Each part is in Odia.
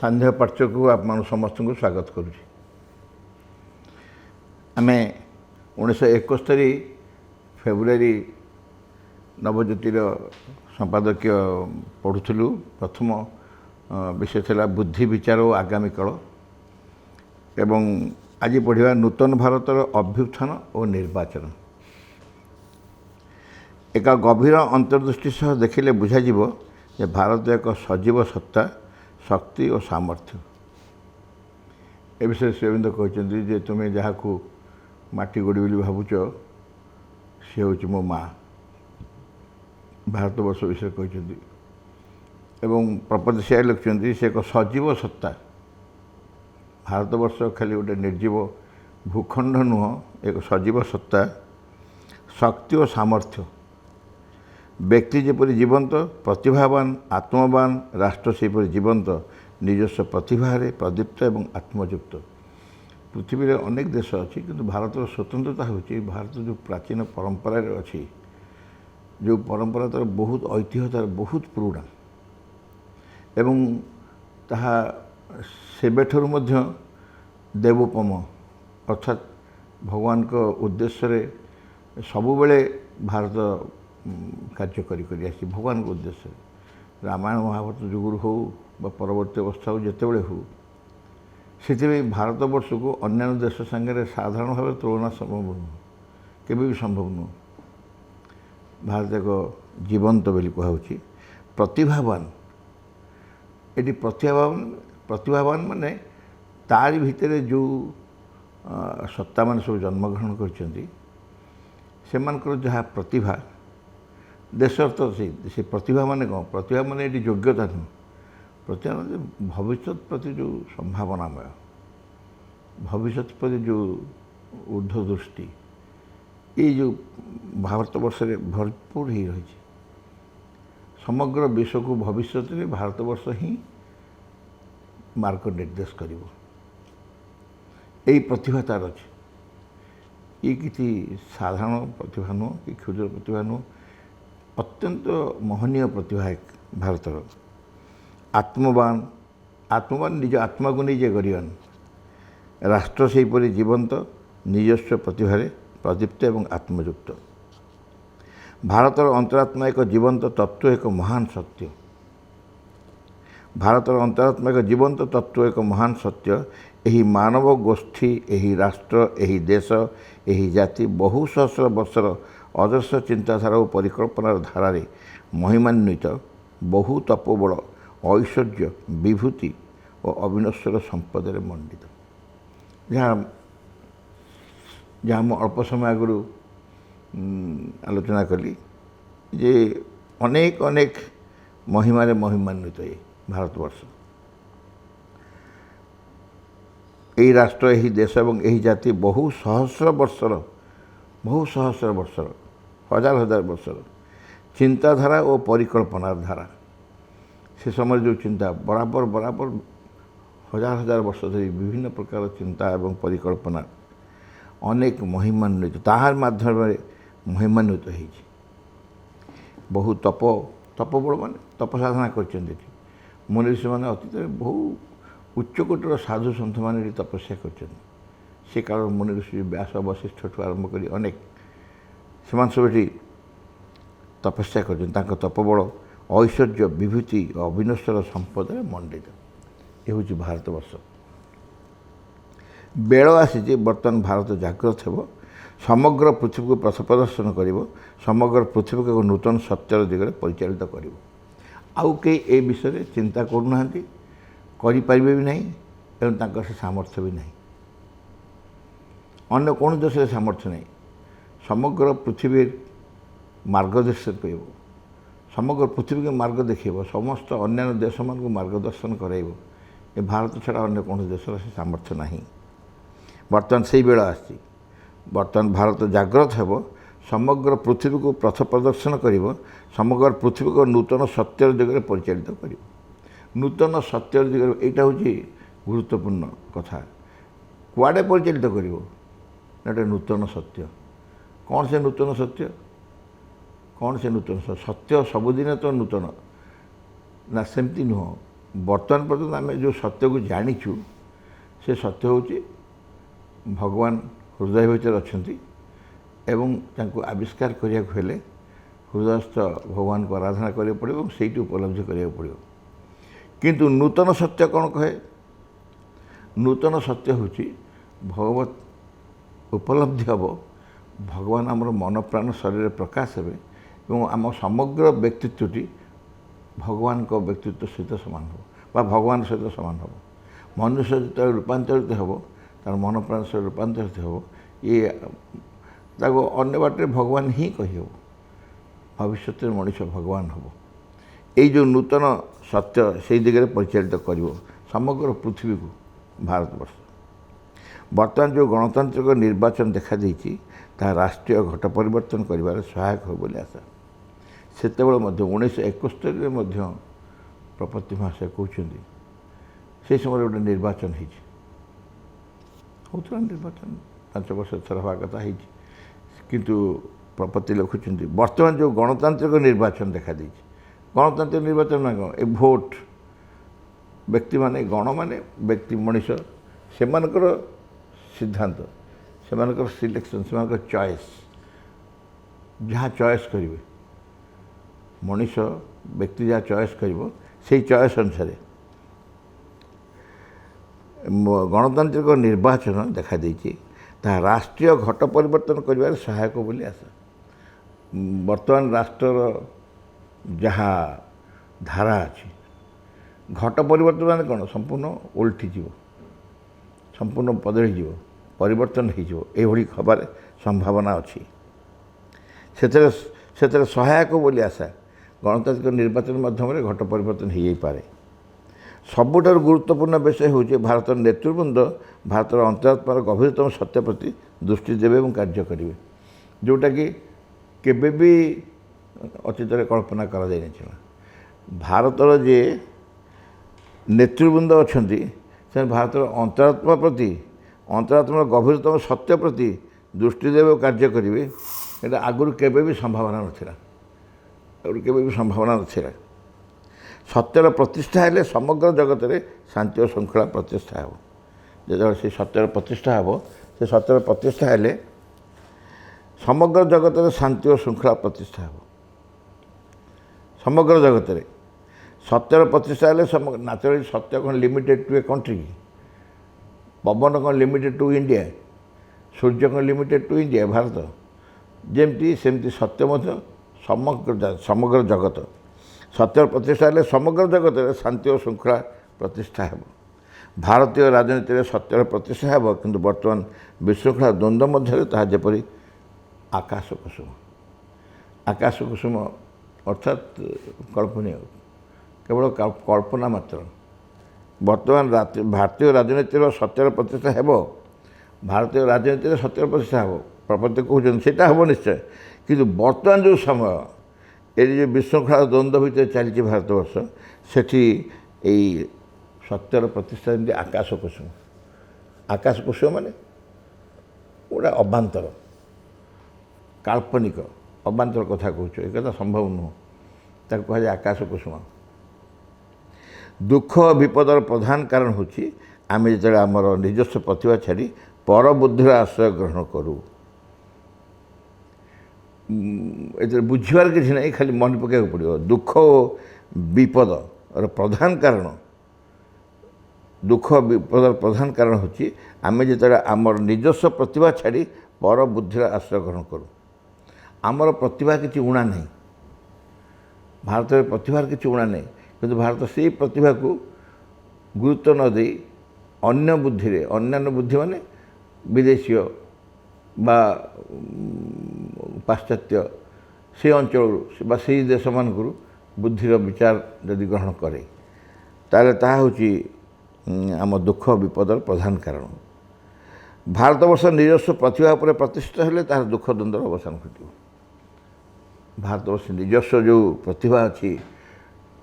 सान्ध्य पार्श्व को आप समस्त को स्वागत करुँ। आम 1971 फेब्रुआरी नवज्योतिर संपादकीय पढ़ुलु। प्रथम विषय था बुद्धि विचार और आगामी काल एवं आज पढ़ा नूतन भारतर अभ्युत्थान और निर्वाचन। एक गभीर अंतर्दृष्टि सह देखिले बुझाଯିव जे भारत एक सजीव सत्ता, शक्ति और सामर्थ्य। ए विषय श्री अरविंद कहते जे तुम्हें जहाँ को माटी गोड़ी बोली भावुच सी हूँ मो माँ। भारतवर्ष विषय कहते एवं प्रपद से लिखुं से एक सजीव सत्ता। भारतवर्ष खाली गोटे निर्जीव भूखंड नुह, एक सजीव सत्ता, शक्ति और सामर्थ्य। व्यक्ति जेपरी जीवंत, प्रतिभावान, आत्मवान, राष्ट्र सेपरी जीवंत, निजस्व प्रतिभारे प्रदीप्त एवं आत्मयुक्त। पृथ्वी रे अनेक देश अच्छी किंतु भारतर स्वतंत्रता होची भारत जो प्राचीन परंपरा अच्छी, जो परंपरा तार बहुत ऐतिह्य, तार बहुत पुराना एवं ताहा सेबेठर मध्य देवोपम अर्थात भगवान को उद्देश्य रे सबुबले भारत कार्य करी आसी। भगवान के उद्देश्य रामायण महाभारत जुगुर हो बा परवर्ती अवस्था हो जिते बड़े हो से भारतवर्ष को अन्य देश संगे साधारण भाव तुलना संभव नुह, केबे भी संभव नुह। भारत एक जीवंत बोली कहुची। प्रतिभावान, ये प्रतिभावान माने तारी भितर जो सत्ता मान सब जन्मग्रहण करछंती सेमानकर जहाँ प्रतिभा देश तो से प्रतिभा माने कौन? प्रतिभा माने ये योग्यता नुह। प्रतिभा माने भविष्य प्रति जो संभावनामय, भविष्य प्रति जो ऊर्ध्व दृष्टि, ये जो भारतवर्ष में भरपूर ही रही। समग्र विश्व को भविष्य में भारतवर्ष ही मार्ग निर्देश कर। प्रतिभा तार अच्छी। ये किसी साधारण प्रतिभा नुह कि क्षुद्र प्रतिभा नुह, अत्यंत मोहनीय प्रतिभा एक भारतर। आत्मवान, आत्मवान निज आत्मा को निजे गरियान, राष्ट्र सेपरी जीवंत, निजस्व प्रतिभारे प्रदीप्त एवं आत्मयुक्त। भारतर अंतरात्मा एक जीवंत तत्व, एक महान सत्य। भारतर अंतरात्मा एक जीवंत तत्व, एक महान सत्य। यही मानव गोष्ठी, यही राष्ट्र, यही देश, यही जाति बहु सहस्र वर्षर अदर्श चिंताधारा और परिकल्पनार धारारे महिमान्वित, बहु तपोबल, ऐश्वर्य, विभूति और अविनश्वर संपदे मंडित। जहाँ जहाँ अल्प समय आगु आलोचना कली जे अनेक अनेक महिमारे महिमान्वित ये भारतवर्ष। यही राष्ट्र, यही देश एवं यही जाति बहु सहस्र वर्षर हजार हजार वर्षर चिंताधारा और परिकल्पनार धारा। से समय जो चिंता बराबर हजार हजार वर्ष धरी विभिन्न प्रकार चिंता एवं परिकल्पना अनेक महिमान्वित ताहार माध्यम महिमान्वित हो। बहु तपोबल मान तप साधना कर मुनि ऋषि मैंने अतीत बहु उच्चकोटर साधु सन्थ मैंने तपस्या कर। से काल मुनि ऋषि व्यास वशिष्ठ ठू आरंभ कर अनेक से सब तपस्या कर तपोबल, ऐश्वर्य, विभूति और अविनश्वर संपद मंडित। ये हूँ भारतवर्ष। बेल आसी बर्तमान भारत जागृत हो, समग्र पृथ्वी को पथ प्रदर्शन कर, समग्र पृथ्वी को एक नूतन सत्यर दिगरे परिचालित कर। आउ कई ए विषय चिंता करूना, करें भी नहीं एवं से सामर्थ्य भी नहीं। अन्य कौन देश सामर्थ्य नहीं। समग्र पृथ्वी मार्गदर्शन कर, समग्र पृथ्वी के मार्ग देखेब, समस्त अन्य देश मान को मार्गदर्शन कराइब। ये भारत छड़ा अन्य कौन देश से सामर्थ्य नहीं। बर्तमान से बेला आसी, बर्तमान भारत जागृत हो, समग्र पृथ्वी को पथ प्रदर्शन कर, समग्र पृथ्वी को नूतन सत्यर दिगरे परिचालित कर। नूतन सत्यर दिगरे यहाँ हूँ गुरुत्वपूर्ण कथा। कुआडे परिचालित कर नूतन सत्य। कौन से नूतन सत्य? कौन से नूतन सत्य? सबुदिन तो नूतन ना, सेमती नुह। ବର୍ତ୍ତମାନ ପର୍ଯ୍ୟନ୍ତ ଆମେ ଯେଉଁ ସତ୍ୟକୁ ଜାଣିଛୁ ସେ ସତ୍ୟ ହେଉଛି ଭଗବାନ ହୃଦୟ ଭିତରେ ଅଛନ୍ତି ଏବଂ ତାଙ୍କୁ ଆବିଷ୍କାର କରିବାକୁ ହେଲେ ହୃଦୟସ୍ଥ ଭଗବାନଙ୍କୁ ଆରାଧନା କରିବାକୁ ପଡ଼ିବ ଏବଂ ସେଇଠି ଉପଲବ୍ଧି କରିବାକୁ ପଡ଼ିବ। କିନ୍ତୁ ନୂତନ ସତ୍ୟ କ'ଣ କହେ? ନୂତନ ସତ୍ୟ ହେଉଛି ଭଗବତ ଉପଲବ୍ଧି ହେବ, ଭଗବାନ ଆମର ମନ ପ୍ରାଣ ଶରୀରରେ ପ୍ରକାଶ ହେବେ ଏବଂ ଆମ ସମଗ୍ର ବ୍ୟକ୍ତିତ୍ୱଟି ଭଗବାନଙ୍କ ବ୍ୟକ୍ତିତ୍ୱ ସହିତ ସମାନ ହେବ ବା ଭଗବାନ ସହିତ ସମାନ ହେବ। ମନୁଷ୍ୟ ଯେତେବେଳେ ରୂପାନ୍ତରିତ ହେବ, ତାର ମନ ପ୍ରାଣ ଶରୀର ରୂପାନ୍ତରିତ ହେବ, ଇଏ ତାକୁ ଅନ୍ୟ ବାଟରେ ଭଗବାନ ହିଁ କହିହେବ। ଭବିଷ୍ୟତରେ ମଣିଷ ଭଗବାନ ହେବ। ଏଇ ଯେଉଁ ନୂତନ ସତ୍ୟ ସେଇ ଦିଗରେ ପରିଚାଳିତ କରିବ ସମଗ୍ର ପୃଥିବୀକୁ, ଭାରତବର୍ଷ। ବର୍ତ୍ତମାନ ଯେଉଁ ଗଣତାନ୍ତ୍ରିକ ନିର୍ବାଚନ ଦେଖାଦେଇଛି ତାହା ରାଷ୍ଟ୍ରୀୟ ଘଟ ପରିବର୍ତ୍ତନ କରିବାରେ ସହାୟକ ହେବ ବୋଲି ଆଶା। ସେତେବେଳେ ମଧ୍ୟ 1971ରେ ମଧ୍ୟ ପ୍ରପତି ମହାଶୟ କହୁଛନ୍ତି ସେହି ସମୟରେ ଗୋଟେ ନିର୍ବାଚନ ହେଇଛି, ହେଉଥିଲା ନିର୍ବାଚନ 5 ବର୍ଷ ଥର ହେବା କଥା ହେଇଛି। କିନ୍ତୁ ପ୍ରପତି ଲେଖୁଛନ୍ତି ବର୍ତ୍ତମାନ ଯେଉଁ ଗଣତାନ୍ତ୍ରିକ ନିର୍ବାଚନ ଦେଖାଦେଇଛି, ଗଣତାନ୍ତ୍ରିକ ନିର୍ବାଚନ ମାନେ କ'ଣ? ଏ ଭୋଟ, ବ୍ୟକ୍ତିମାନେ, ଗଣମାନେ ବ୍ୟକ୍ତି ମଣିଷ, ସେମାନଙ୍କର ସିଦ୍ଧାନ୍ତ, ସେମାନଙ୍କର ସିଲେକ୍ସନ୍, ସେମାନଙ୍କର ଚଏସ୍, ଯାହା ଚଏସ୍ କରିବେ, ମଣିଷ ବ୍ୟକ୍ତି ଯାହା ଚଏସ୍ କରିବ ସେଇ ଚଏସ୍ ଅନୁସାରେ ଗଣତାନ୍ତ୍ରିକ ନିର୍ବାଚନ ଦେଖାଦେଇଛି, ତାହା ରାଷ୍ଟ୍ରୀୟ ଘଟ ପରିବର୍ତ୍ତନ କରିବାରେ ସହାୟକ ବୋଲି ଆଶା। ବର୍ତ୍ତମାନ ରାଷ୍ଟ୍ରର ଯାହା ଧାରା ଅଛି, ଘଟ ପରିବର୍ତ୍ତନ ମାନେ କ'ଣ? ସମ୍ପୂର୍ଣ୍ଣ ଓଲଟିଯିବ, ସମ୍ପୂର୍ଣ୍ଣ ବଦଳିଯିବ, ପରିବର୍ତ୍ତନ ହୋଇଯିବ, ଏଇଭଳି ହେବାରେ ସମ୍ଭାବନା ଅଛି। ସେଥିରେ ସହାୟକ ବୋଲି ଆଶା। ଗଣତାନ୍ତ୍ରିକ ନିର୍ବାଚନ ମାଧ୍ୟମରେ ଘଟ ପରିବର୍ତ୍ତନ ହୋଇଯାଇପାରେ। ସବୁଠାରୁ ଗୁରୁତ୍ୱପୂର୍ଣ୍ଣ ବିଷୟ ହେଉଛି ଭାରତର ନେତୃବୃନ୍ଦ ଭାରତର ଅନ୍ତରାତ୍ମାର ଗଭୀରତମ ସତ୍ୟ ପ୍ରତି ଦୃଷ୍ଟି ଦେବେ ଏବଂ କାର୍ଯ୍ୟ କରିବେ, ଯେଉଁଟାକି କେବେ ବି ଅତୀତରେ କଳ୍ପନା କରାଯାଇନଥିଲା। ଭାରତର ଯେ ନେତୃବୃନ୍ଦ ଅଛନ୍ତି ସେମାନେ ଭାରତର ଅନ୍ତରାତ୍ମା ପ୍ରତି, ଅନ୍ତରାତ୍ମାର ଗଭୀରତମ ସତ୍ୟ ପ୍ରତି ଦୃଷ୍ଟି ଦେବେ ଓ କାର୍ଯ୍ୟ କରିବେ, ଏଇଟା ଆଗରୁ କେବେ ବି ସମ୍ଭାବନା ନଥିଲା। ସତ୍ୟର ପ୍ରତିଷ୍ଠା ହେଲେ ସମଗ୍ର ଜଗତରେ ଶାନ୍ତି ଓ ଶୃଙ୍ଖଳା ପ୍ରତିଷ୍ଠା ହେବ। ଯେତେବେଳେ ସେ ସତ୍ୟର ପ୍ରତିଷ୍ଠା ହେବ, ସେ ସତ୍ୟର ପ୍ରତିଷ୍ଠା ହେଲେ ସମଗ୍ର ଜଗତରେ ଶାନ୍ତି ଓ ଶୃଙ୍ଖଳା ପ୍ରତିଷ୍ଠା ହେବ। ସମଗ୍ର ଜଗତରେ ସତ୍ୟର ପ୍ରତିଷ୍ଠା ହେଲେ ନ୍ୟାଚୁରାଲି ସତ୍ୟ କ'ଣ ଲିମିଟେଡ୍ ଟୁ ଏ କଣ୍ଟ୍ରି କି? ପବନ କ'ଣ ଲିମିଟେଡ୍ ଟୁ ଇଣ୍ଡିଆ? ସୂର୍ଯ୍ୟ କ'ଣ ଲିମିଟେଡ୍ ଟୁ ଇଣ୍ଡିଆ, ଭାରତ? ସେମିତି ସତ୍ୟ ମଧ୍ୟ ସମଗ୍ର ଜଗତ। ସତ୍ୟର ପ୍ରତିଷ୍ଠା ହେଲେ ସମଗ୍ର ଜଗତରେ ଶାନ୍ତି ଓ ଶୃଙ୍ଖଳା ପ୍ରତିଷ୍ଠା ହେବ। ଭାରତୀୟ ରାଜନୀତିରେ ସତ୍ୟର ପ୍ରତିଷ୍ଠା ହେବ, କିନ୍ତୁ ବର୍ତ୍ତମାନ ବିଶୃଙ୍ଖଳା ଦ୍ୱନ୍ଦ୍ୱ ମଧ୍ୟରେ ତାହା ଯେପରି ଆକାଶ କୁସୁମ ଅର୍ଥାତ୍ କଳ୍ପନୀୟ, କେବଳ କଳ୍ପନା ମାତ୍ର। ବର୍ତ୍ତମାନ ଭାରତୀୟ ରାଜନୀତିର ସତ୍ୟର ପ୍ରତିଷ୍ଠା ହେବ, ଭାରତୀୟ ରାଜନୀତିରେ ସତ୍ୟର ପ୍ରତିଷ୍ଠା ହେବ, ପ୍ରପତି କହୁଛନ୍ତି ସେଇଟା ହେବ ନିଶ୍ଚୟ। କିନ୍ତୁ ବର୍ତ୍ତମାନ ଯେଉଁ ସମୟ, ଏ ଯେଉଁ ବିଶୃଙ୍ଖଳା ଦ୍ୱନ୍ଦ୍ୱ ଭିତରେ ଚାଲିଛି ଭାରତବର୍ଷ, ସେଠି ଏଇ ସତ୍ୟର ପ୍ରତିଷ୍ଠା ଯେମିତି ଆକାଶ କୁସୁମ ମାନେ ଗୋଟେ ଅବାନ୍ତର, କାଳ୍ପନିକ ଅବାନ୍ତର କଥା କହୁଛୁ, ଏ କଥା ସମ୍ଭବ ନୁହଁ, ତାକୁ କୁହାଯାଏ ଆକାଶ କୁସୁମ। ଦୁଃଖ ବିପଦର ପ୍ରଧାନ କାରଣ ହେଉଛି ଆମେ ଯେତେବେଳେ ଆମର ନିଜସ୍ୱ ପ୍ରତିଭା ଛାଡ଼ି ପର ବୁଦ୍ଧିର ଆଶ୍ରୟ ଗ୍ରହଣ କରୁ। ଏଥିରେ ବୁଝିବାର କିଛି ନାହିଁ, ଖାଲି ମନେ ପକାଇବାକୁ ପଡ଼ିବ। ଦୁଃଖ ଓ ବିପଦର ପ୍ରଧାନ କାରଣ ହେଉଛି ଆମେ ଯେତେବେଳେ ଆମର ନିଜସ୍ୱ ପ୍ରତିଭା ଛାଡ଼ି ପର ବୁଦ୍ଧିର ଆଶ୍ରୟ ଗ୍ରହଣ କରୁ। ଆମର ପ୍ରତିଭା କିଛି ଊଣା ନାହିଁ, ଭାରତରେ ପ୍ରତିଭାର କିଛି ଊଣା ନାହିଁ, କିନ୍ତୁ ଭାରତ ସେଇ ପ୍ରତିଭାକୁ ଗୁରୁତ୍ୱ ନ ଦେଇ ଅନ୍ୟାନ୍ୟ ବୁଦ୍ଧି ମାନେ ବିଦେଶୀୟ ବା ପାଶ୍ଚାତ୍ୟ ସେହି ଅଞ୍ଚଳରୁ ବା ସେହି ଦେଶମାନଙ୍କରୁ ବୁଦ୍ଧିର ବିଚାର ଯଦି ଗ୍ରହଣ କରେ, ତାହେଲେ ତାହା ହେଉଛି ଆମ ଦୁଃଖ ବିପଦର ପ୍ରଧାନ କାରଣ। ଭାରତବର୍ଷ ନିଜସ୍ୱ ପ୍ରତିଭା ଉପରେ ପ୍ରତିଷ୍ଠିତ ହେଲେ ତାହାର ଦୁଃଖ ଦ୍ୱନ୍ଦ୍ୱର ଅବସାନ ଘଟିବ। ଭାରତବର୍ଷ ନିଜସ୍ୱ ଯେଉଁ ପ୍ରତିଭା ଅଛି,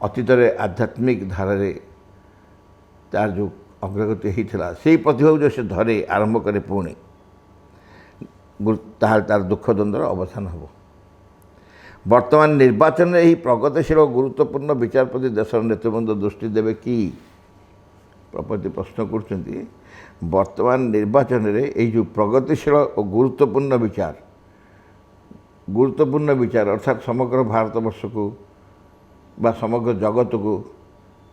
ଅତୀତରେ ଆଧ୍ୟାତ୍ମିକ ଧାରାରେ ତାର ଯେଉଁ ଅଗ୍ରଗତି ହୋଇଥିଲା, ସେଇ ପ୍ରତିଭାକୁ ଯେଉଁ ସେ ଧରେ ଆରମ୍ଭ କରେ ପୁଣି, ତାହେଲେ ତାର ଦୁଃଖ ଦ୍ୱନ୍ଦ୍ୱର ଅବସାନ ହେବ। ବର୍ତ୍ତମାନ ନିର୍ବାଚନରେ ଏହି ପ୍ରଗତିଶୀଳ ଗୁରୁତ୍ୱପୂର୍ଣ୍ଣ ବିଚାର ପ୍ରତି ଦେଶର ନେତୃବୃନ୍ଦ ଦୃଷ୍ଟି ଦେବେ କି? ପ୍ରପତି ପ୍ରଶ୍ନ କରୁଛନ୍ତି ବର୍ତ୍ତମାନ ନିର୍ବାଚନରେ ଏଇ ଯେଉଁ ପ୍ରଗତିଶୀଳ ଓ ଗୁରୁତ୍ୱପୂର୍ଣ୍ଣ ବିଚାର ଅର୍ଥାତ୍ ସମଗ୍ର ଭାରତବର୍ଷକୁ ବା ସମଗ୍ର ଜଗତକୁ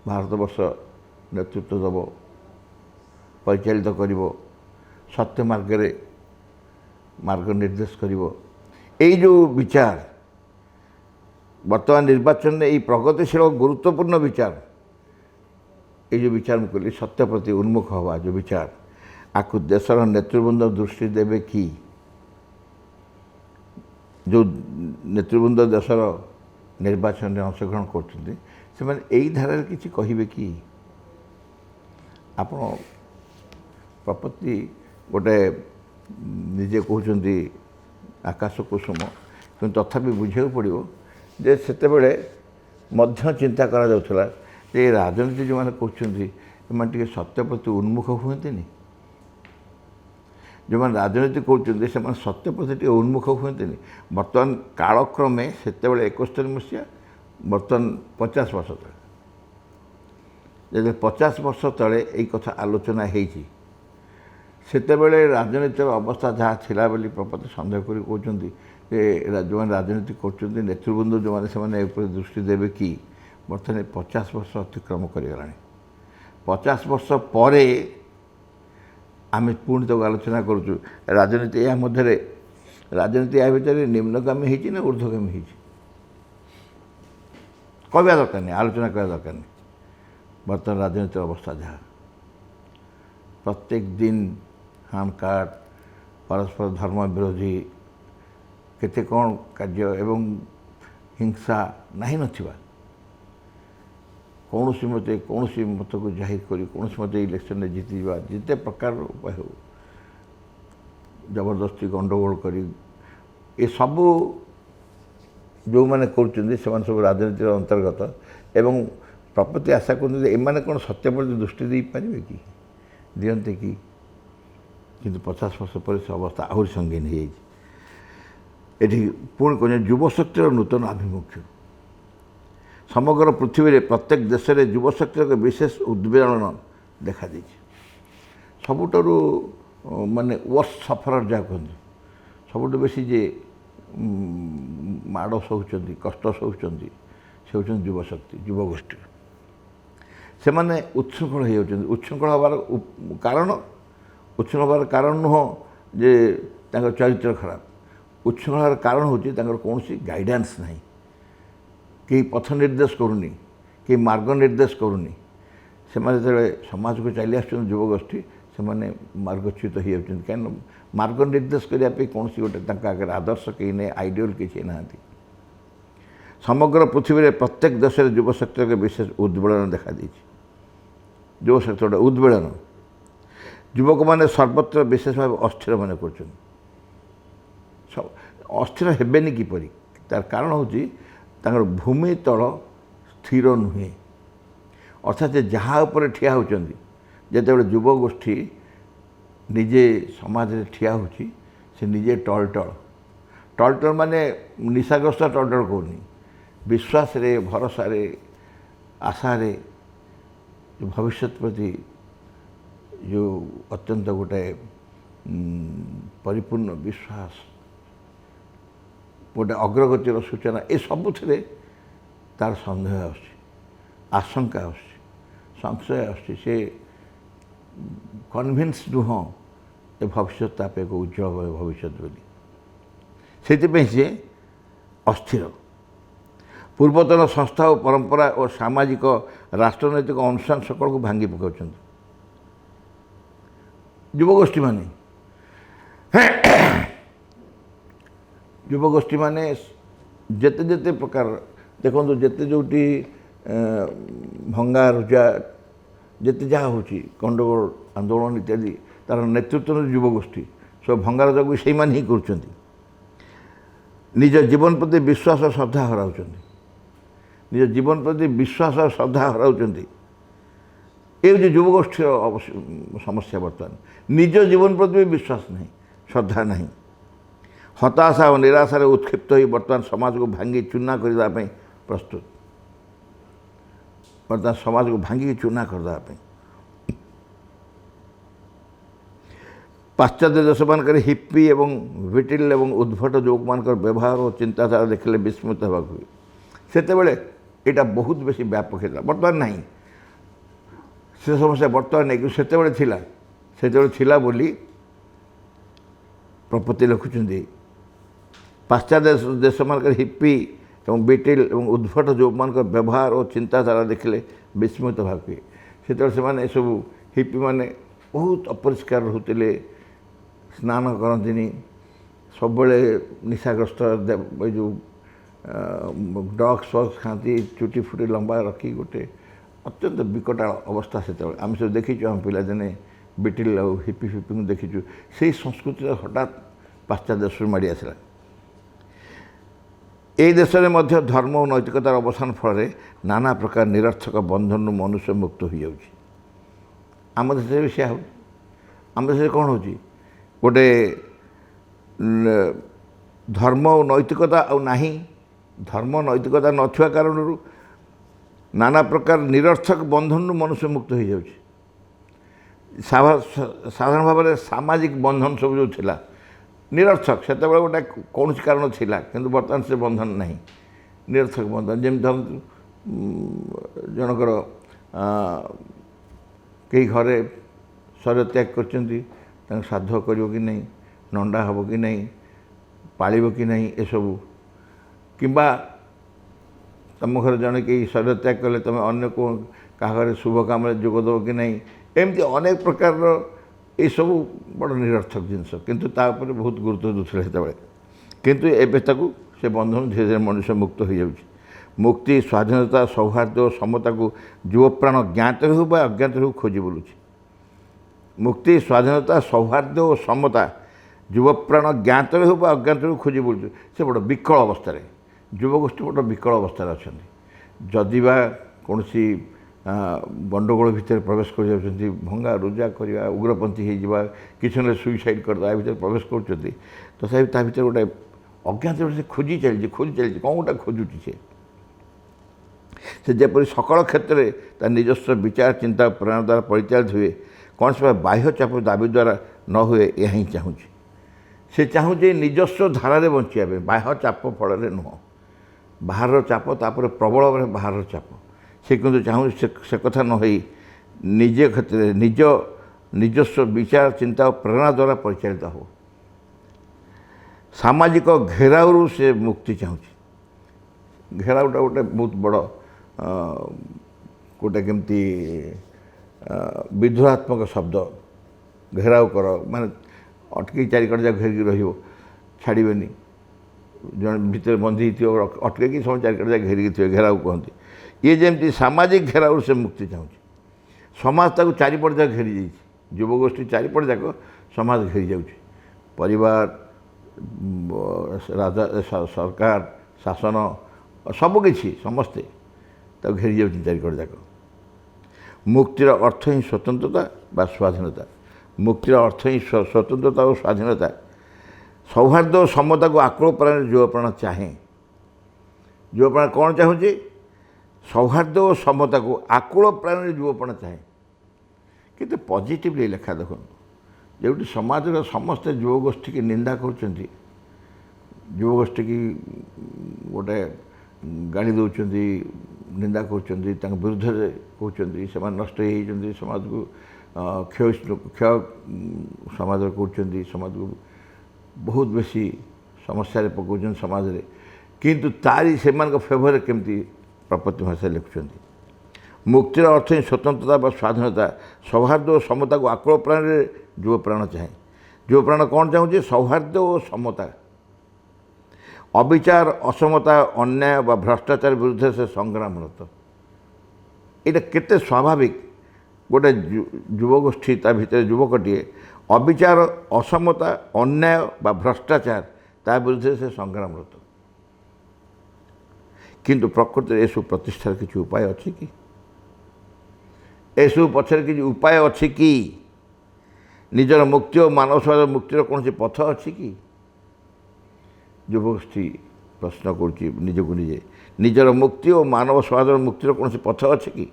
ଭାରତବର୍ଷ ନେତୃତ୍ୱ ଦେବ, ପରିଚାଳିତ କରିବ, ସତ୍ୟ ମାର୍ଗରେ ମାର୍ଗ ନିର୍ଦ୍ଦେଶ କରିବ। ଏଇ ଯେଉଁ ବିଚାର ବର୍ତ୍ତମାନ ନିର୍ବାଚନରେ ଏଇ ପ୍ରଗତିଶୀଳ ଗୁରୁତ୍ୱପୂର୍ଣ୍ଣ ବିଚାର, ଏଇ ଯେଉଁ ବିଚାର ମୁଁ କହିଲି ସତ୍ୟ ପ୍ରତି ଉନ୍ମୁଖ ହେବା ଯେଉଁ ବିଚାର, ଆକୁ ଦେଶର ନେତୃବୃନ୍ଦ ଦୃଷ୍ଟି ଦେବେ କି? ଯେଉଁ ନେତୃବୃନ୍ଦ ଦେଶର ନିର୍ବାଚନରେ ଅଂଶଗ୍ରହଣ କରୁଛନ୍ତି ସେମାନେ ଏଇ ଧାରାରେ କିଛି କହିବେ କି? ଆପଣ ପ୍ରପତି ଗୋଟେ ନିଜେ କହୁଛନ୍ତି ଆକାଶ କୁସୁମ, କିନ୍ତୁ ତଥାପି ବୁଝିବାକୁ ପଡ଼ିବ ଯେ ସେତେବେଳେ ମଧ୍ୟ ଚିନ୍ତା କରାଯାଉଥିଲା ଯେ ଏ ରାଜନୀତି ଯେଉଁମାନେ କରୁଛନ୍ତି ଏମାନେ ଟିକେ ସତ୍ୟ ପ୍ରତି ଉନ୍ମୁଖ ହୁଅନ୍ତିନି। ଯେଉଁମାନେ ରାଜନୀତି କରୁଛନ୍ତି ସେମାନେ ସତ୍ୟ ପ୍ରତି ଟିକେ ଉନ୍ମୁଖ ହୁଅନ୍ତିନି। ବର୍ତ୍ତମାନ କାଳକ୍ରମେ ସେତେବେଳେ 71 ମସିହା, ବର୍ତ୍ତମାନ 50 ବର୍ଷ ତଳେ, ଯେତେବେଳେ 50 ବର୍ଷ ତଳେ ଏଇ କଥା ଆଲୋଚନା ହେଇଛି ସେତେବେଳେ ରାଜନୀତିର ଅବସ୍ଥା ଯାହା ଥିଲା ବୋଲି ପ୍ରପତି ସନ୍ଦେହ କରି କହୁଛନ୍ତି ଯେ ଯେଉଁମାନେ ରାଜନୀତି କରୁଛନ୍ତି ନେତୃବୃନ୍ଦ ଯେଉଁମାନେ ସେମାନେ ଏ ଉପରେ ଦୃଷ୍ଟି ଦେବେ କି? ବର୍ତ୍ତମାନ 50 ବର୍ଷ ଅତିକ୍ରମ କରିଗଲାଣି। 50 ବର୍ଷ ପରେ ଆମେ ପୁଣି ତାକୁ ଆଲୋଚନା କରୁଛୁ। ରାଜନୀତି ଏହା ମଧ୍ୟରେ ରାଜନୀତି ଏହା ଭିତରେ ନିମ୍ନଗାମୀ ହେଇଛି ନା ଊର୍ଦ୍ଧ୍ୱଗାମୀ ହେଇଛି କହିବା ଦରକାର ନାହିଁ, ଆଲୋଚନା କରିବା ଦରକାର ନାହିଁ। ବର୍ତ୍ତମାନ ରାଜନୀତିର ଅବସ୍ଥା ଯାହା, ପ୍ରତ୍ୟେକ ଦିନ ହାଣକାଟ, ପରସ୍ପର ଧର୍ମ ବିରୋଧୀ କେତେ କ'ଣ କାର୍ଯ୍ୟ ଏବଂ ହିଂସା ନାହିଁ ନଥିବା, କୌଣସି ମତକୁ ଜାହିର କରି କୌଣସି ମତେ ଇଲେକ୍ସନରେ ଜିତିଯିବା, ଯେତେ ପ୍ରକାର ଉପାୟ ହେଉ ଜବରଦସ୍ତି ଗଣ୍ଡଗୋଳ କରି ଏସବୁ ଯେଉଁମାନେ କରୁଛନ୍ତି ସେମାନେ ସବୁ ରାଜନୀତିର ଅନ୍ତର୍ଗତ। ଏବଂ ପ୍ରପତି ଆଶା କରୁଛନ୍ତି ଏମାନେ କ'ଣ ସତ୍ୟ ପ୍ରତି ଦୃଷ୍ଟି ଦେଇପାରିବେ କି? ଦିଅନ୍ତେ କି? କିନ୍ତୁ 50 ବର୍ଷ ପରେ ସେ ଅବସ୍ଥା ଆହୁରି ସଙ୍ଗୀନ ହେଇଯାଇଛି। ଏଠି ପୁଣି କହୁଛନ୍ତି ଯୁବଶକ୍ତିର ନୂତନ ଆଭିମୁଖ୍ୟ। ସମଗ୍ର ପୃଥିବୀରେ ପ୍ରତ୍ୟେକ ଦେଶରେ ଯୁବଶକ୍ତିର ଏକ ବିଶେଷ ଉଦ୍ବେଳନ ଦେଖାଦେଇଛି। ସବୁଠାରୁ ମାନେ ୱର୍ଷ୍ଟ ସଫରର ଯାହା କୁହନ୍ତି, ସବୁଠୁ ବେଶୀ ଯେ ମାଡ଼ ସହୁଛନ୍ତି, କଷ୍ଟ ସହୁଛନ୍ତି ସେ ହେଉଛନ୍ତି ଯୁବଶକ୍ତି, ଯୁବଗୋଷ୍ଠୀ। ସେମାନେ ଉଚ୍ଛୃଙ୍ଖଳ ହେଇଯାଉଛନ୍ତି। ଉଚ୍ଛୃଙ୍ଖଳ ହେବାର କାରଣ ନୁହଁ ଯେ ତାଙ୍କର ଚରିତ୍ର ଖରାପ। ଉଚ୍ଛୃଙ୍ଖଳ ହେବାର କାରଣ ହେଉଛି ତାଙ୍କର କୌଣସି ଗାଇଡ଼ାନ୍ସ ନାହିଁ, କେହି ପଥ ନିର୍ଦ୍ଦେଶ କରୁନି, କେହି ମାର୍ଗ ନିର୍ଦ୍ଦେଶ କରୁନି। ସେମାନେ ଯେତେବେଳେ ସମାଜକୁ ଚାଲି ଆସୁଛନ୍ତି ଯୁବଗୋଷ୍ଠୀ, ସେମାନେ ମାର୍ଗଚ୍ୟୁତ ହେଇଯାଉଛନ୍ତି। କାହିଁକିନା ମାର୍ଗ ନିର୍ଦ୍ଦେଶ କରିବା ପାଇଁ କୌଣସି ଗୋଟେ ତାଙ୍କ ଆଗରେ ଆଦର୍ଶ କେହି ନାହିଁ, ଆଇଡ଼ିଅଲ୍ କିଛି ନାହାନ୍ତି। ସମଗ୍ର ପୃଥିବୀରେ ପ୍ରତ୍ୟେକ ଦେଶରେ ଯୁବଶକ୍ତିର ଏକ ବିଶେଷ ଉଦ୍ବେଳନ ଦେଖାଦେଇଛି। ଯୁବଶକ୍ତି ଗୋଟେ ଉଦ୍ବେଳନ। ଯୁବକମାନେ ସର୍ବତ୍ର ବିଶେଷ ଭାବେ ଅସ୍ଥିର ମନେ କରୁଛନ୍ତି। ଅସ୍ଥିର ହେବେନି କିପରି? ତାର କାରଣ ହେଉଛି ତାଙ୍କର ଭୂମି ତଳ ସ୍ଥିର ନୁହେଁ। ଅର୍ଥାତ୍ ସେ ଯାହା ଉପରେ ଠିଆ ହେଉଛନ୍ତି, ଯେତେବେଳେ ଯୁବଗୋଷ୍ଠୀ ନିଜେ ସମାଜରେ ଠିଆ ହେଉଛି ସେ ନିଜେ ଟଳଟଳ ମାନେ ନିଶାଗ୍ରସ୍ତ ଟଳଟଳ କହୁନି, ବିଶ୍ୱାସରେ, ଭରସାରେ, ଆଶାରେ, ଭବିଷ୍ୟତ ପ୍ରତି ଯେଉଁ ଅତ୍ୟନ୍ତ ଗୋଟାଏ ପରିପୂର୍ଣ୍ଣ ବିଶ୍ୱାସ, ଗୋଟେ ଅଗ୍ରଗତିର ସୂଚନା, ଏସବୁଥିରେ ତାର ସନ୍ଦେହ ଆସୁଛି, ଆଶଙ୍କା ଆସୁଛି, ସଂଶୟ ଆସୁଛି। ସେ କନଭିନ୍ସ ନୁହଁ ଏ ଭବିଷ୍ୟତ ତା ପାଇଁ ଏକ ଉଜ୍ଜଳ ଭବିଷ୍ୟତ ବୋଲି। ସେଥିପାଇଁ ସେ ଅସ୍ଥିର। ପୂର୍ବତନ ସଂସ୍ଥା ଓ ପରମ୍ପରା ଓ ସାମାଜିକ ରାଷ୍ଟ୍ରନୈତିକ ଅନୁଷ୍ଠାନ সকଳକୁ ଭାଙ୍ଗି ପକାଉଛନ୍ତି ଯୁବଗୋଷ୍ଠୀମାନେ। ଯୁବଗୋଷ୍ଠୀମାନେ ଯେତେ ପ୍ରକାର ଦେଖନ୍ତୁ, ଯେତେ ଯେଉଁଠି ଭଙ୍ଗାରୁଜା ଯେତେ ଯାହା ହେଉଛି, ଗଣ୍ଡଗୋଳ ଆନ୍ଦୋଳନ ଇତ୍ୟାଦି, ତା'ର ନେତୃତ୍ୱ ଯୁବଗୋଷ୍ଠୀ। ସବୁ ଭଙ୍ଗାରୁଜାକୁ ସେଇମାନେ ହିଁ କରୁଛନ୍ତି। ନିଜ ଜୀବନ ପ୍ରତି ବିଶ୍ୱାସ ଓ ଶ୍ରଦ୍ଧା ହରାଉଛନ୍ତି। ନିଜ ଜୀବନ ପ୍ରତି ବିଶ୍ୱାସ ଓ ଶ୍ରଦ୍ଧା ହରାଉଛନ୍ତି। ଏ ହେଉଛି ଯୁବଗୋଷ୍ଠୀର ସମସ୍ୟା ବର୍ତ୍ତମାନ। ନିଜ ଜୀବନ ପ୍ରତି ବି ବିଶ୍ୱାସ ନାହିଁ, ଶ୍ରଦ୍ଧା ନାହିଁ। हताशा और निराशार उत्क्षिप्त हो बर्तमान समाज को भांगी चूना करने प्रस्तुत बर्तमान समाज को भांगी चूना करने पाश्चात्य देश मानक हिप्पी एवं विटिल एवं उद्भट जो मान व्यवहार और चिंताधारा देखले विस्मित होगा से यहाँ बहुत बेसी व्यापक है बर्तमान ना से समस्या बर्तमान नहीं से बोली प्रपत्ति लिखुंट पाश्चात्य देश मानक हिप्पी एवं बिटिल एवं उद्भट जो मान व्यवहार और चिंताधारा देखले विस्मित भावे से सब हिप्पी माने बहुत अपरिष्कार रोते स्नान करती सब निशाग्रस्त जो ड्रग्स वक्स खाती चुटी फुटी लंबा रखी गोटे अत्यंत विकटाल अवस्था से आम सब देखीचु आम पिलादिने बिटिल और हिप्पी फिप्पी को देखीचु से संस्कृति हठात पाश्चात्य देश माड़ी आसला ए देश में धर्म और नैतिकतार अवसान फल नाना प्रकार निरर्थक बंधन मनुष्य मुक्त हो जाऊँगी आम देश भी से आम देश कौन हो गोटे धर्म और नैतिकता और नाही धर्म नैतिकता नथिया कारण नाना प्रकार निरर्थक बंधन मनुष्य मुक्त हो जाऊँगी साधारण भाव में सामाजिक बंधन सब जो थिला निरर्थक से गोटे कौन कारण थिला किंतु बर्तमान से बंधन नहीं निरर्थक बंधन जमी धर जनकर कई घरे शरीर त्याग कर श्राद्ध कर कि नहीं नंडा हम कि नहीं पालिब कि नहीं ये सब किंबा तुम घर जड़े कहीं शरीर त्याग कले तुम अन्य को क्या शुभ काम जोगद कि नहीं एमती अनेक प्रकार ये सब बड़ निरर्थक जिनस किंतु तापर बहुत गुरुत्व दूसरे से किंतु एवं से बंधन धीरे धीरे मनुष्य मुक्त हो जाऊँगी मुक्ति स्वाधीनता सौहार्द और समता को युव प्राण ज्ञात हो अज्ञात हो खोजी बुलूँ मुक्ति स्वाधीनता सौहार्द और समता युव प्राण ज्ञात हो अज्ञात हो खोजी बुलूँ से बड़ विकल अवस्था युवगोष्ठी बड़ विकल अवस्था अच्छा जदि बा कौन गंडगोल भितर प्रवेश कर जाऊँ भंगा रुजा करवा उग्रपंथी हो किसी ना सुइसाइड करदा भर प्रवेश कर तथापि ता भर गोटे अज्ञात से खोजी चलती कौन गोटे खोजुटी से जपरी सकल क्षेत्र में ता निजस्व विचार चिंता प्रेरणा द्वारा परिचालित हुए कौन से बाह्य चाप दाबी द्वारा न हुए यह ही चाहूँ से चाहूँ निजस्व धारा बंचा बाह्य चाप फल नुह बाहर चाप तापर प्रबल भाव बाहर चाप से किंतु चाहूँ से कथा न हो निजे क्षेत्र निज निजस्व विचार चिंता और प्रेरणा द्वारा परिचालित हो सामाजिक घेराऊ से मुक्ति चाहूँ घेराऊटा गोटे बहुत बड़ गोटे केमती विद्रोहात्मक शब्द घेराव कर माने अटक चारिकट जा घेरिकी रड़े जन भितर बंधी अटक सब चारिकट जा घेरिकी घेराव कहते ये जमी सामाजिक घेराऊ से मुक्ति चाहूँ समाज ताको चारिपट जाक घेरी जाइए युवगोष्ठी चारिपट जाक समाज घेरी जाऊँ परिवार राजा सरकार शासन सबकि समस्ते ताको घेरी जाऊँ चारिकट जाक मुक्तिर अर्थ ही स्वतंत्रता बा स्वाधीनता मुक्तिर अर्थ ही स्वतंत्रता और स्वाधीनता सौहार्द और समता को आकड़ प्राण युव प्राण चाहे युव प्राण कौन चाहूँगी सौहार्द और समता को आकूल प्राण युव प्राण चाहे कितने पॉजिटिवली लेखा देखो जो समाज समस्ते युवगोष्ठी की निंदा कर युवगोष्ठी की गोटे गाड़ी दौरान निंदा कर विरुद्ध कहते से नष्ट हो समाज को क्षय क्षय समाज कर समाज को बहुत बेसी समस्या पकाउछन समाज रे किंतु तारी से फेवर केमती प्रपत्ति भाषा लिखुं मुक्तिर अर्थ ही स्वतंत्रता व स्वाधीनता सौहार्द और समता को आकड़ प्राण युव प्राण चाहे युव प्राण कौन चाहूँगी सौहार्द और समता अविचार असमता अन्याय व भ्रष्टाचार विरुद्ध से संग्रामरत यहाँ केते स्वाभाविक गोटे युवगोष्ठी ता भीतर युवकटीए अविचार असमता अन्याय व भ्रष्टाचार ता विरुद्ध से संग्रामरत किंतु प्रकृति एसु प्रतिष्ठार किसी उपाय अच्छी कि एसु पछर किसी उपाय अच्छी कि निजर मुक्ति और मानव समाज मुक्तिर कौन पथ अच्छी कि ଯୁବଗୋଷ୍ଠୀ ପ୍ରଶ୍ନ କରୁଛି ନିଜକୁ ନିଜେ, ନିଜର ମୁକ୍ତି ଓ ମାନବ ସମାଜର ମୁକ୍ତିର କୌଣସି ପଥ ଅଛି କି?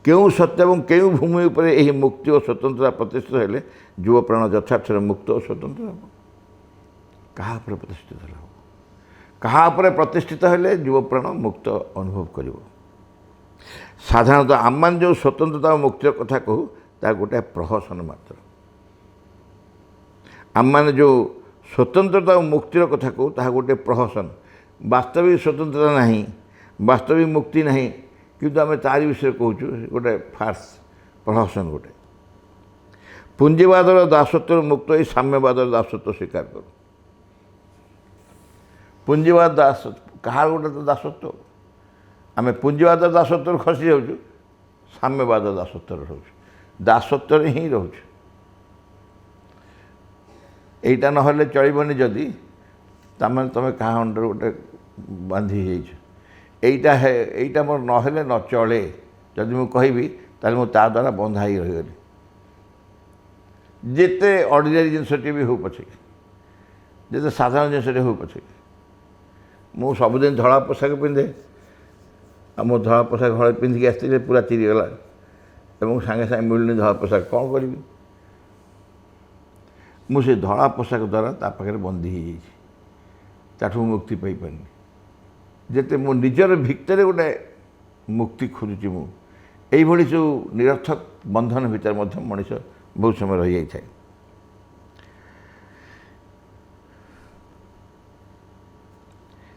କେଉଁ ସତ୍ୟ ଏବଂ କେଉଁ ଭୂମି ଉପରେ ଏହି ମୁକ୍ତି ଓ ସ୍ୱତନ୍ତ୍ରତା ପ୍ରତିଷ୍ଠିତ ହେଲେ ଯୁବପ୍ରାଣ ଯଥାର୍ଥରେ ମୁକ୍ତ ଓ ସ୍ୱତନ୍ତ୍ର ହେବ? କାହା ଉପରେ ପ୍ରତିଷ୍ଠିତ ହେବ? କାହା ଉପରେ ପ୍ରତିଷ୍ଠିତ ହେଲେ ଯୁବପ୍ରାଣ ମୁକ୍ତ ଅନୁଭବ କରିବ? ସାଧାରଣତଃ ଆମମାନେ ଯେଉଁ ସ୍ୱତନ୍ତ୍ରତା ଓ ମୁକ୍ତିର କଥା କହୁ ତାହା ଗୋଟାଏ ପ୍ରହସନ ମାତ୍ର। ଆମମାନେ ଯେଉଁ ସ୍ୱତନ୍ତ୍ରତା ଓ ମୁକ୍ତିର କଥା କହୁ ତାହା ଗୋଟିଏ ପ୍ରହସନ। ବାସ୍ତବିକ ସ୍ୱତନ୍ତ୍ରତା ନାହିଁ, ବାସ୍ତବିକ ମୁକ୍ତି ନାହିଁ, କିନ୍ତୁ ଆମେ ତାରି ବିଷୟରେ କହୁଛୁ। ଗୋଟେ ଫାର୍ସ, ପ୍ରହସନ ଗୋଟେ। ପୁଞ୍ଜିବାଦର ଦାସତ୍ୱରୁ ମୁକ୍ତ ହୋଇ ସାମ୍ୟବାଦର ଦାସତ୍ୱ ସ୍ୱୀକାର କରୁ। ପୁଞ୍ଜିବାଦ କାହାର ଗୋଟେ ତ ଦାସତ୍ୱ। ଆମେ ପୁଞ୍ଜିବାଦ ଦାସତ୍ୱରୁ ଖସି ଯାଉଛୁ, ସାମ୍ୟବାଦ ଦାସତ୍ୱରେ ରହୁଛୁ, ଦାସତ୍ୱରେ ହିଁ ରହୁଛୁ। এইটা নহলে চলিবনি যদি, তার তুমি কাহা অଣ୍ଡରେ ଗୋଟେ ବାନ୍ଧି ହେଇଛ। এইটা ମୋର ନହେଲେ ନ ଚଳେ ଯଦି ମୁଁ କହିବି, ତାହେଲେ ମୁଁ ତା ଦ୍ୱାରା ବନ୍ଧା ହେଇ ରହିଗଲି। ଯେତେ ଅର୍ଡ଼ିନାରୀ ଜିନିଷଟି ବି ହେଉ ପଛେ, ଯେତେ ସାଧାରଣ ଜିନିଷଟି ହେଉ ପଛେ, ମୁଁ ସବୁଦିନ ଧଳା ପୋଷାକ ପିନ୍ଧେ। ଆଉ ମୋ ଧଳା ପୋଷାକ ହଳେ ପିନ୍ଧିକି ଆସିଥିଲେ ପୁରା ଚିରିଗଲା ଏବଂ ସାଙ୍ଗେ ସାଙ୍ଗେ ମିଳୁନି ଧଳା ପୋଷାକ, କ'ଣ କରିବି? ମୁଁ ସେ ଧଳା ପୋଷାକ ଦ୍ୱାରା ତା ପାଖରେ ବନ୍ଦୀ ହେଇଯାଇଛି, ତାଠୁ ମୁକ୍ତି ପାଇପାରିନି। ଯେତେ ମୋ ନିଜର ଭିତରେ ଗୋଟେ ମୁକ୍ତି ଖୋଜୁଛି ମୁଁ, ଏଇଭଳି ସବୁ ନିରର୍ଥକ ବନ୍ଧନ ଭିତରେ ମଧ୍ୟ ମଣିଷ ବହୁତ ସମୟ ରହିଯାଇଥାଏ।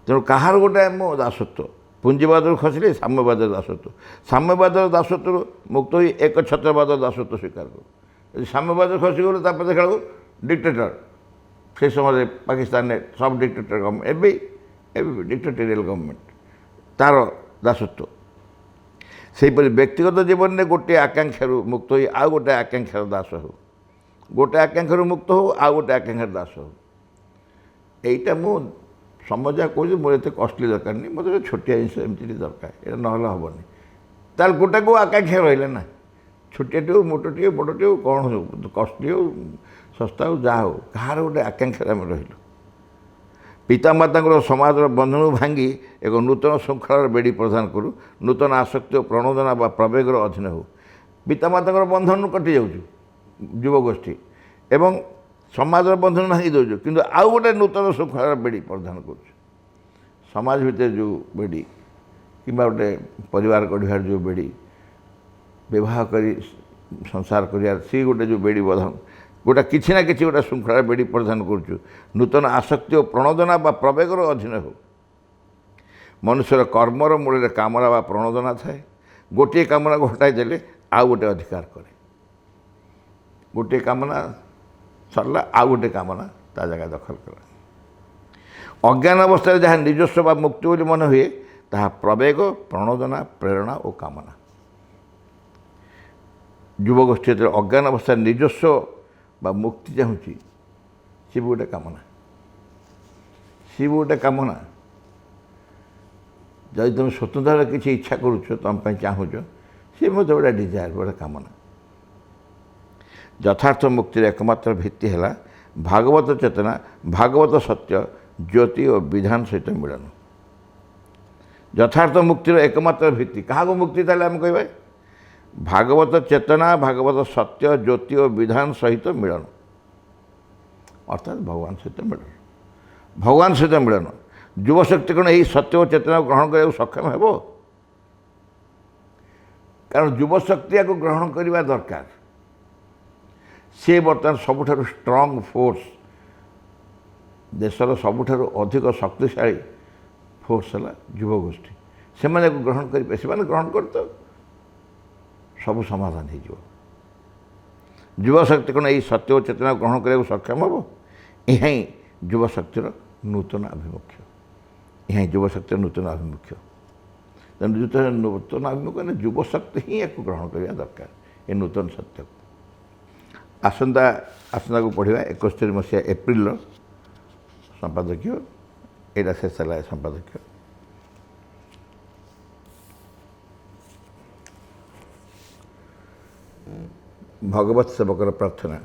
ତେଣୁ କାହାର ଗୋଟେ ମୋ ଦାସତ୍ୱ, ପୁଞ୍ଜିବାଦରୁ ଖସିଲେ ସାମ୍ୟବାଦର ଦାସତ୍ୱ, ସାମ୍ୟବାଦର ଦାସତ୍ୱରୁ ମୁକ୍ତ ହୋଇ ଏକଛତ୍ରବାଦର ଦାସତ୍ୱ ସ୍ୱୀକାର କରୁ। ଯଦି ସାମ୍ୟବାଦରେ ଖସିଗଲୁ ତାପରେ ଦେଖିଲାବେଳକୁ ଡିକ୍ଟେଟର। ସେ ସମୟରେ ପାକିସ୍ତାନରେ ସବୁ ଡିକ୍ଟେଟର ଗଭର୍ଣ୍ଣମେଣ୍ଟ, ଏବେ ଡିକ୍ଟେଟୋରିଆଲ ଗଭର୍ଣ୍ଣମେଣ୍ଟ, ତା'ର ଦାସତ୍ୱ। ସେହିପରି ବ୍ୟକ୍ତିଗତ ଜୀବନରେ ଗୋଟିଏ ଆକାଂକ୍ଷାରୁ ମୁକ୍ତ ହୋଇ ଆଉ ଗୋଟିଏ ଆକାଂକ୍ଷାର ଦାସ ହେଉ, ଗୋଟିଏ ଆକାଂକ୍ଷାରୁ ମୁକ୍ତ ହେଉ ଆଉ ଗୋଟିଏ ଆକାଂକ୍ଷାର ଦାସ ହେଉ। ଏଇଟା ମୁଁ ସମାଜ କହୁଛି, ମୋର ଏତେ କଷ୍ଟଲି ଦରକାର ନାହିଁ, ମୋତେ ଗୋଟେ ଛୋଟିଆ ଜିନିଷ ଏମିତି ଦରକାର, ଏଇଟା ନହେଲେ ହେବନି। ତାହେଲେ ଗୋଟାକୁ ଆକାଂକ୍ଷା ରହିଲା ନା, ଛୋଟିଆଟି ହେଉ, ମୋଟଟି ହେଉ, ବଡ଼ଟି ହେଉ, କ'ଣ ହେଉ, କଷ୍ଟଲି ହେଉ, ଶସ୍ତା ହେଉ, ଯାହା ହେଉ, କାହାର ଗୋଟେ ଆକାଂକ୍ଷାରେ ଆମେ ରହିଲୁ। ପିତାମାତାଙ୍କର ସମାଜର ବନ୍ଧନକୁ ଭାଙ୍ଗି ଏକ ନୂତନ ଶୃଙ୍ଖଳାର ବେଡ଼ି ପ୍ରଦାନ କରୁ, ନୂତନ ଆସକ୍ତି ଓ ପ୍ରଣୋଦନା ବା ପ୍ରବେଗର ଅଧୀନ ହେଉ। ପିତାମାତାଙ୍କର ବନ୍ଧନରୁ କଟିଯାଉଛୁ ଯୁବଗୋଷ୍ଠୀ ଏବଂ ସମାଜର ବନ୍ଧନ ଭାଙ୍ଗି ଦେଉଛୁ, କିନ୍ତୁ ଆଉ ଗୋଟେ ନୂତନ ଶୃଙ୍ଖଳାର ବେଡ଼ି ପ୍ରଦାନ କରୁଛୁ। ସମାଜ ଭିତରେ ଯେଉଁ ବେଡ଼ି କିମ୍ବା ଗୋଟେ ପରିବାର ଗଢ଼ିବାର ଯେଉଁ ବେଡ଼ି, ବିବାହ କରି ସଂସାର କରିବାର ସେ ଗୋଟେ ଯେଉଁ ବେଡ଼ି ବନ୍ଧନ, গোটা কিছু না কিছু গোটা শৃঙ্খলার বেড়ি প্রদান করছু, নূতন আসক্তি ও প্রণোদনা বা প্রবেগর অধীন হো। মনুষ্যর কর্মর মূଳରେ কামনা বা প্রণোদনা থাকে। গোটিয়ে কামনা ঘটাই দেলে আউ গোটে অধিকার করে, গোটিয়ে কামনা সরলা আউ গোটে কামনা তা জায়গা দখল করা। অজ্ঞান অবস্থায় যাহা নিজস্ব বা মুক্তি বলে মনে হুয়ে তাহা প্রবেগ, প্রণোদনা, প্রেরণা ও কামনা। যুবগোষ্ঠী যেতে অজ্ঞান অবস্থায় নিজস্ব বা মুক্তি চাହୁଁଛି, সে গোটে কামনা, সে গোটে কামনা। যদি তুমি স্বতন্ত্র কিছু ইচ্ছা করুছ, তুমি চাহুছ, সে মধ্যে গোটে ডিজায়ার, গোটে কামনা। যথার্থ মুক্তির একমাত্র ভিত্তি হেলা ভাগবত চেতনা, ভাগবত সত্য, জ্যোতি ও বিধান সহিত মিলন। যথার্থ মুক্তির একমাত্র ভিত্তি কাহাকে মুক্তি, তাহলে আমি কহবা ভাগবত চেতনা, ভাগবত সত্য, জ্যোতি ও বিধান সহিত মিলন, অর্থাৎ ভগবান সহিত মিলন। ভগবান সহিত মিলন। যুবশক্তি কোণ এই সত্য ও চেতনা গ্রহণ করা সক্ষম হব? কারণ যুবশক্তি ইয়াকে গ্রহণ করা দরকার। সে বর্তমান সবুঠারু স্ট্রং ফোর্স, দেশের সবুঠারু অধিক শক্তিশালী ফোর্স হল যুবগোষ্ঠী। সেমানে গ্রহণ করিবে, সেমানে গ্রহণ করতে ସବୁ ସମାଧାନ ହେଇଯିବ। ଯୁବଶକ୍ତି କ'ଣ ଏଇ ସତ୍ୟ ଓ ଚେତନା ଗ୍ରହଣ କରିବାକୁ ସକ୍ଷମ ହେବ? ଏହା ହିଁ ଯୁବଶକ୍ତିର ନୂତନ ଆଭିମୁଖ୍ୟ, ଏହା ହିଁ ଯୁବଶକ୍ତିର ନୂତନ ଆଭିମୁଖ୍ୟ। ତେଣୁ ନୂତନ ଆଭିମୁଖ୍ୟ ମାନେ ଯୁବଶକ୍ତି ହିଁ ୟାକୁ ଗ୍ରହଣ କରିବା ଦରକାର, ଏ ନୂତନ ସତ୍ୟକୁ। ଆସନ୍ତାକୁ ପଢ଼ିବା 71 ମସିହା ଏପ୍ରିଲର ସମ୍ପାଦକୀୟ, ଏଇଟା ଶେଷ ହେଲା ସମ୍ପାଦକୀୟ। ভগবত সেবকর প্রার্থনা।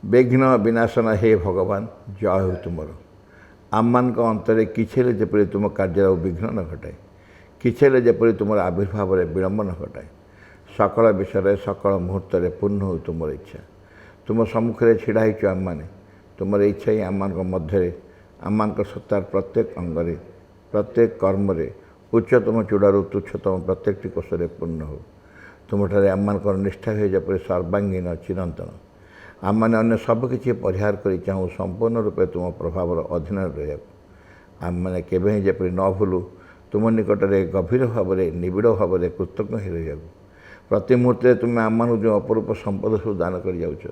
বিঘ্ন বিনাশনা হে ভগবান, জয় হো তুমর। आममान अंतरे किसी जपरी तुम कार्य विघ्न न घटाए किसी जपरी तुम आविर्भाव विलंब न घटाए सकल विषय सकल मुहूर्त पूर्ण हो तुम इच्छा तुम सम्मुखें छिड़ा आम मैंने तुम इच्छा ही आम मध्य आम सत्तार प्रत्येक अंगरे प्रत्येक कर्म उच्चतम चूड़ारू तुच्छतम प्रत्येक कोषे पूर्ण हो तुम आम निष्ठा हुए जपरी सर्वांगीन चिरंतन आम मैंने अन्य सबकि परिहार कर चाहूँ संपूर्ण रूपे तुम प्रभाव अधीन रहा आम मैंने केवे ही जपरी न भूलु तुम निकट में गभीर भाव निबिड़ भाव कृतज्ञ हो रहा प्रति मुहूर्त तुम आम जो अपरूप संपद सब दान कर जाऊच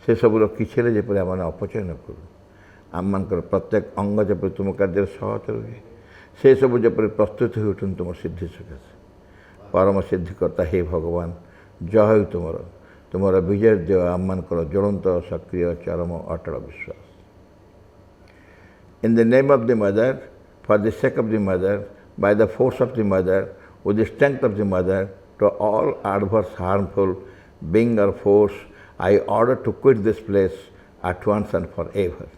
से सबूर किसी जपरी आम अपचय न करूँ आम मान प्रत्येक अंग जपरी तुम कार्य सहज रुहे से सब जपरी प्रस्तुत हो उठन तुम सिद्धि सकाशे परम सिद्धिकर्ता हे भगवान जय हो तुमर विजय देव आम मान ज्वलंत सक्रिय चरम अटल विश्वास in the name of the mother for the sake of the mother by the force of the mother with the strength of the mother to all adverse harmful being or force I order to quit this place at once and forever.